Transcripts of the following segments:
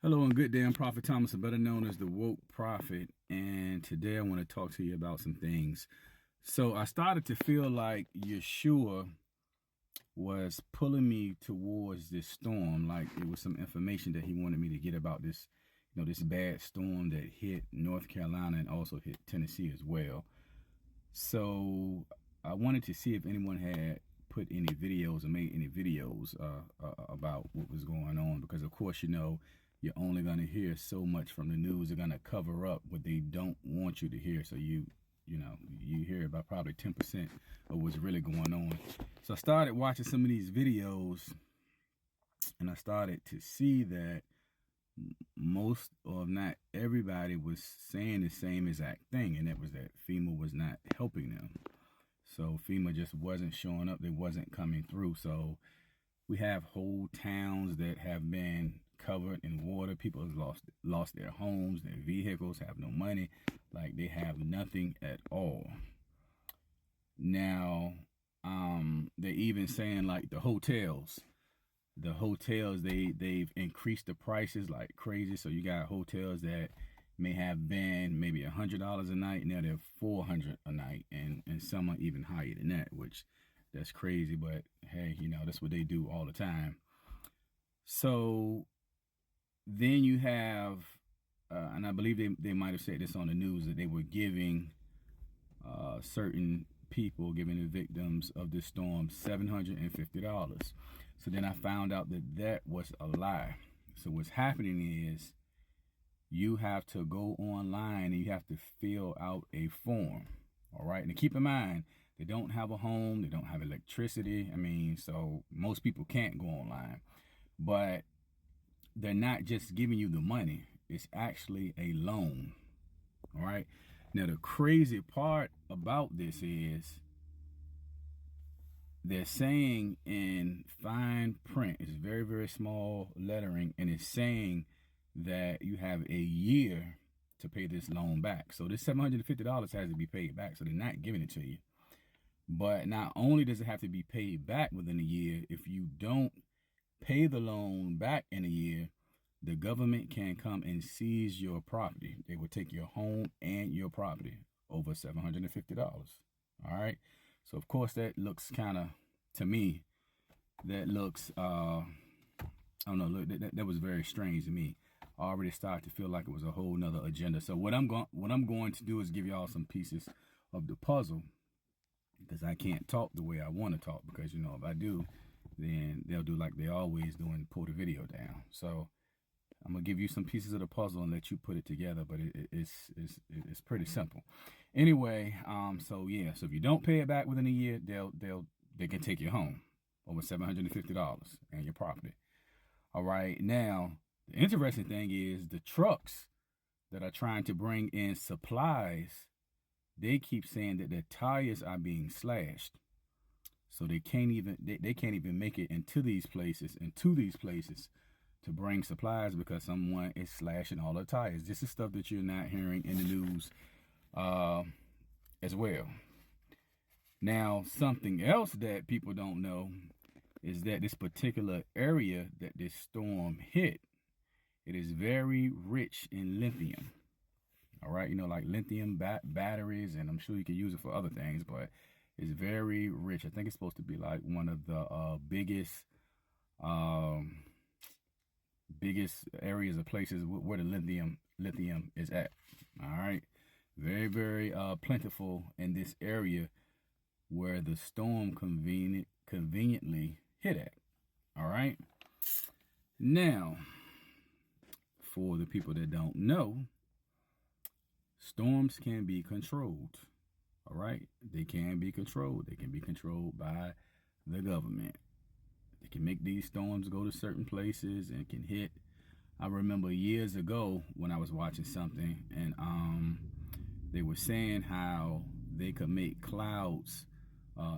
Hello and good day. I'm Prophet Thomas, better known as the Woke Prophet, and today I want to talk to you about some things. So I started to feel like Yeshua was pulling me towards this storm, like it was some information that he wanted me to get about this, this bad storm that hit North Carolina and also hit Tennessee as well. So I wanted to see if anyone had put any videos or made any videos about what was going on, because of course you're only going to hear so much from the news. They're going to cover up what they don't want you to hear, so you hear about probably 10% of what's really going on. So I started watching some of these videos, and I started to see that most or not everybody was saying the same exact thing, and that was that FEMA was not helping them. So FEMA just wasn't showing up. They wasn't coming through. So we have whole towns that have been covered in water. People have lost their homes, their vehicles, have no money. Like they have nothing at all. Now, they're even saying like the hotels they've increased the prices like crazy. So you got hotels that may have been maybe $100 a night, now they're $400 a night, and some are even higher than that, which that's crazy. But hey, that's what they do all the time. So then you have, and I believe they might have said this on the news, that they were giving certain people, giving the victims of this storm $750. So then I found out that that was a lie. So what's happening is you have to go online and you have to fill out a form. All right. And keep in mind, they don't have a home, they don't have electricity. So most people can't go online. But they're not just giving you the money, it's actually a loan. All right. Now, the crazy part about this is they're saying in fine print, it's very, very small lettering, and it's saying that you have a year to pay this loan back. So this $750 has to be paid back. So they're not giving it to you. But not only does it have to be paid back within a year, if you don't pay the loan back in a year, the government can come and seize your property. They will take your home and your property over $750. All right. So of course that looks kind of, to me, that looks I don't know, look, that was very strange to me. I already started to feel like it was a whole nother agenda. So what I'm going to do is give y'all some pieces of the puzzle, because I can't talk the way I want to talk, because if I do, then they'll do like they always do and pull the video down. So I'm gonna give you some pieces of the puzzle and let you put it together, but it's pretty simple. Anyway, so yeah, so if you don't pay it back within a year, they can take your home over $750 and your property. All right, now the interesting thing is the trucks that are trying to bring in supplies, they keep saying that their tires are being slashed, so they can't even make it into these places to bring supplies, because someone is slashing all the tires. This is stuff that you're not hearing in the news as well. Now, something else that people don't know is that this particular area that this storm hit, it is very rich in lithium. All right, like lithium batteries, and I'm sure you can use it for other things, but it's very rich. I think it's supposed to be like one of the biggest areas of places where the lithium is at. All right, very, very plentiful in this area where the storm conveniently hit at. All right, now for the people that don't know, storms can be controlled. All right, they can be controlled. They can be controlled by the government. They can make these storms go to certain places and can hit. I remember years ago when I was watching something, and they were saying how they could make clouds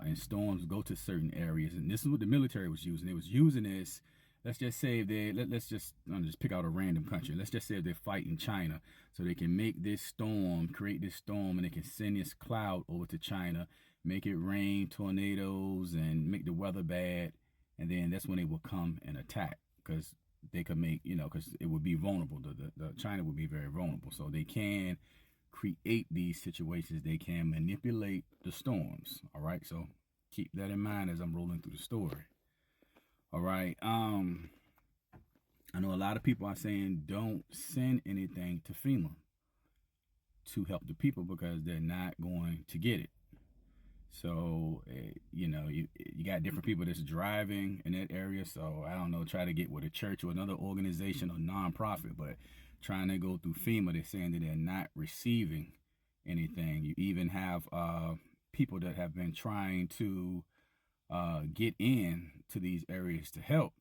and storms go to certain areas, and this is what the military was using. They was using this. Let's just say if let's just pick out a random country. Let's just say if they're fighting China, so they can make this storm, create this storm, and they can send this cloud over to China, make it rain, tornadoes, and make the weather bad, and then that's when they will come and attack, because they could make, because it would be vulnerable. The China would be very vulnerable. So they can create these situations. They can manipulate the storms. All right. So keep that in mind as I'm rolling through the story. All right. I know a lot of people are saying don't send anything to FEMA to help the people because they're not going to get it. So, you got different people that's driving in that area. So, I don't know, try to get with a church or another organization or nonprofit, but trying to go through FEMA, they're saying that they're not receiving anything. You even have people that have been trying to get in to these areas to help,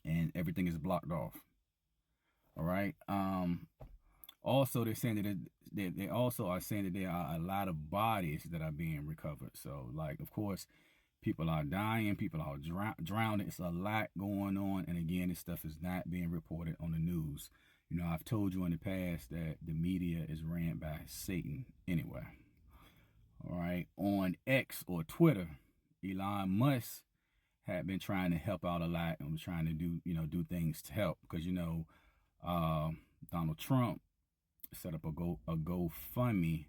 and everything is blocked off. All right. Also, they're saying that they also are saying that there are a lot of bodies that are being recovered. So, like, of course, people are dying, people are drowning. It's a lot going on. And again, this stuff is not being reported on the news. I've told you in the past that the media is ran by Satan anyway. All right. On X or Twitter, Elon Musk had been trying to help out a lot and was trying to do things to help because, Donald Trump set up a GoFundMe,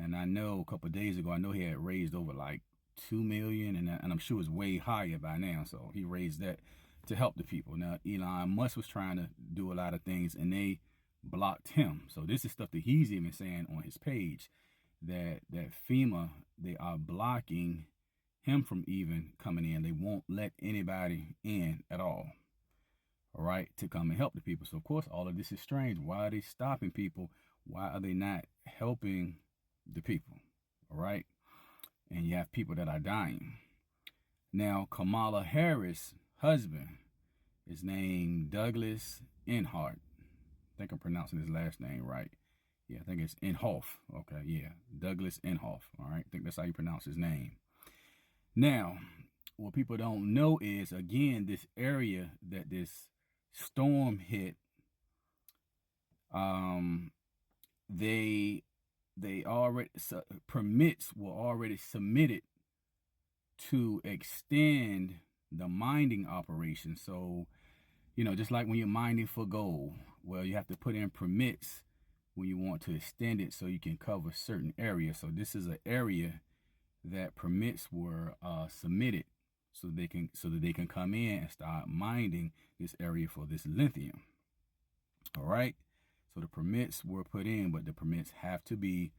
and I know a couple of days ago, I know he had raised over like 2 million, and I'm sure it's way higher by now. So he raised that to help the people. Now Elon Musk was trying to do a lot of things, and they blocked him. So this is stuff that he's even saying on his page that FEMA, they are blocking him from even coming in. They won't let anybody in at all. All right, to come and help the people. So, of course, all of this is strange. Why are they stopping people? Why are they not helping the people? All right, and you have people that are dying. Now, Kamala Harris' husband is named Douglas Inhofe. I think I'm pronouncing his last name right. Yeah, I think it's Inhofe. Okay, yeah, Douglas Inhofe. All right, I think that's how you pronounce his name. Now, what people don't know is, again, this area that this storm hit, they already permits were already submitted to extend the mining operation. So, just like when you're mining for gold, well, you have to put in permits when you want to extend it so you can cover certain areas. So this is an area that permits were submitted so that they can come in and start mining this area for this lithium. All right. So the permits were put in, but the permits have to be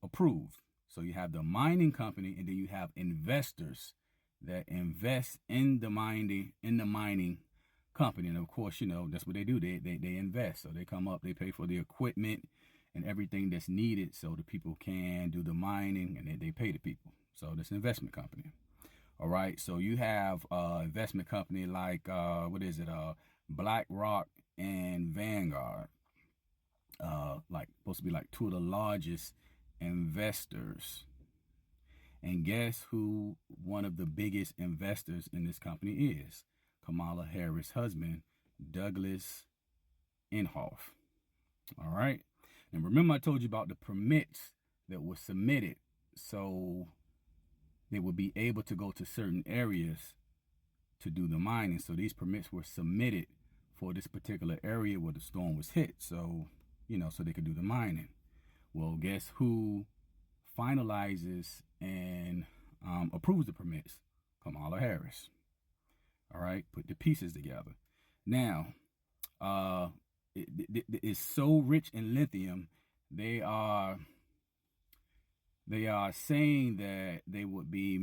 approved. So you have the mining company, and then you have investors that invest in the mining company. And of course, that's what they do. They invest. So they come up, they pay for the equipment and everything that's needed so the people can do the mining, and then they pay the people. So this investment company. All right. So you have investment company like BlackRock and Vanguard. Like supposed to be like two of the largest investors. And guess who one of the biggest investors in this company is? Kamala Harris' husband, Douglas Inhofe. All right. And remember I told you about the permits that were submitted so they would be able to go to certain areas to do the mining. So these permits were submitted for this particular area where the storm was hit. So, so they could do the mining. Well, guess who finalizes and approves the permits? Kamala Harris. All right, put the pieces together. Now, it's so rich in lithium, they are saying that they would be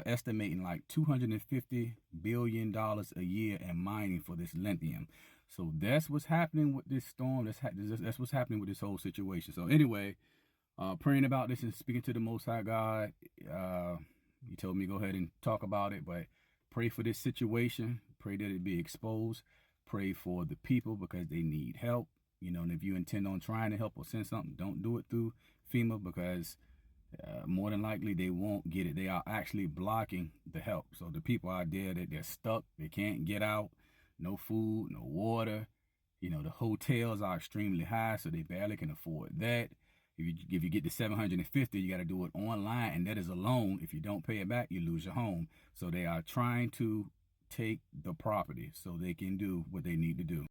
estimating like $250 billion a year in mining for this lithium. So that's what's happening with this storm. That's what's happening with this whole situation. So anyway, praying about this and speaking to the Most High God. He told me go ahead and talk about it, but pray for this situation. Pray that it be exposed. Pray for the people because they need help. And if you intend on trying to help or send something, don't do it through FEMA because more than likely they won't get it. They are actually blocking the help. So the people out there that they're stuck, they can't get out, no food, no water. The hotels are extremely high, so they barely can afford that. If you get the $750, you got to do it online, and that is a loan. If you don't pay it back, you lose your home. So they are trying to take the property so they can do what they need to do.